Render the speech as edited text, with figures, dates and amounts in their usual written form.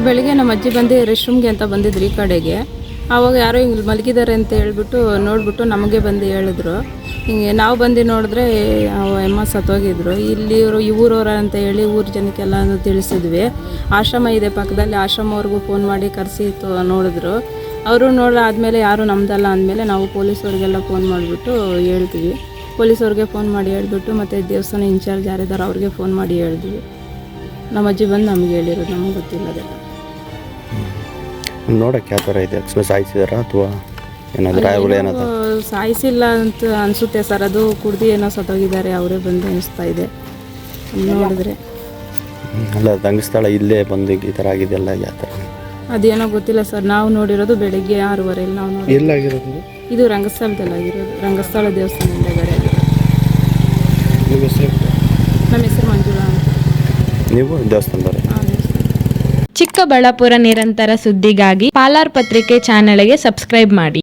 ಬೆಳಿಗ್ಗೆ ನಮ್ಮ ಅಜ್ಜಿ ಬಂದು ರೆಸ್ಟ್ ರೂಮ್ಗೆ ಅಂತ ಬಂದಿದ್ರು ಈ ಕಡೆಗೆ. ಆವಾಗ ಯಾರೋ ಹಿಂಗೆ ಮಲಗಿದ್ದಾರೆ ಅಂತ ಹೇಳ್ಬಿಟ್ಟು ನೋಡಿಬಿಟ್ಟು ನಮಗೆ ಬಂದು ಹೇಳಿದ್ರು. ಹಿಂಗೆ ನಾವು ಬಂದು ನೋಡಿದ್ರೆ ಎಮ್ಮ ಸತ್ತೋಗಿದ್ರು. ಇಲ್ಲಿ ಊರವರ ಅಂತ ಹೇಳಿ ಊರ ಜನಕ್ಕೆಲ್ಲ ತಿಳಿಸಿದ್ವಿ. ಆಶ್ರಮ ಇದೆ ಪಕ್ಕದಲ್ಲಿ, ಆಶ್ರಮವ್ರಿಗೂ ಫೋನ್ ಮಾಡಿ ಕರೆಸಿ ನೋಡಿದ್ರು. ಅವರು ನೋಡಾದ್ಮೇಲೆ ಯಾರು ನಮ್ದಲ್ಲ ಅಂದಮೇಲೆ ನಾವು ಪೊಲೀಸವ್ರಿಗೆಲ್ಲ ಫೋನ್ ಮಾಡಿಬಿಟ್ಟು ಹೇಳ್ತೀವಿ. ಪೊಲೀಸವ್ರಿಗೆ ಫೋನ್ ಮಾಡಿ ಹೇಳ್ಬಿಟ್ಟು ಮತ್ತು ದೇವಸ್ಥಾನ ಇನ್ಚಾರ್ಜ್ ಯಾರಿದ್ದಾರೆ ಅವ್ರಿಗೆ ಫೋನ್ ಮಾಡಿ ಹೇಳಿದ್ವಿ. ನಮ್ಮ ಅಜ್ಜಿ ಬಂದು ನಮ್ಗೆ ಹೇಳಿರೋದು, ನಮ್ಗೆ ಗೊತ್ತಿಲ್ಲದೆಲ್ಲ. ನೋಡೋಕ್ಕೆ ಯಾವ ಥರ ಇದೆ? ಸಾಯಿಸಿದಾರಾ ಅಥವಾ ಏನಾದರೂ ಸಾಯಿಸಿಲ್ಲ ಅಂತ ಅನಿಸುತ್ತೆ ಸರ್. ಅದು ಕುಡ್ದು ಏನೋ ಸತ್ತೋಗಿದ್ದಾರೆ, ಅವರೇ ಬಂದು ಅನಿಸ್ತಾ ಇದೆ ನೋಡಿದ್ರೆ. ಅಲ್ಲ, ರಂಗಸ್ಥಳ ಇಲ್ಲೇ ಬಂದು ಈ ಥರ ಆಗಿದೆಯಲ್ಲ, ಯಾವ ಥರ ಅದೇನೋ ಗೊತ್ತಿಲ್ಲ ಸರ್. ನಾವು ನೋಡಿರೋದು ಬೆಳಗ್ಗೆ 6:30 ನಾವು ನೋಡಿ. ಎಲ್ಲಾಗಿರೋದು? ಇದು ರಂಗಸ್ಥಳದಲ್ಲಿ ಆಗಿರೋದು, ರಂಗಸ್ಥಳ ದೇವಸ್ಥಾನ ಹಿಂದೆಗಡೆ. ನಮ್ಮ ಹೆಸರು ಮಂಜುಳಾ ಅಂತ. ನೀವು ದೇವಸ್ಥಾನದವ್ರೆ? ಚಿಕ್ಕಬಳ್ಳಾಪುರ ನಿರಂತರ ಸುದ್ದಿಗಾಗಿ ಪಾಲಾರ್ ಪತ್ರಿಕೆ ಚಾನೆಲ್ಗೆ ಸಬ್ಸ್ಕ್ರೈಬ್ ಮಾಡಿ.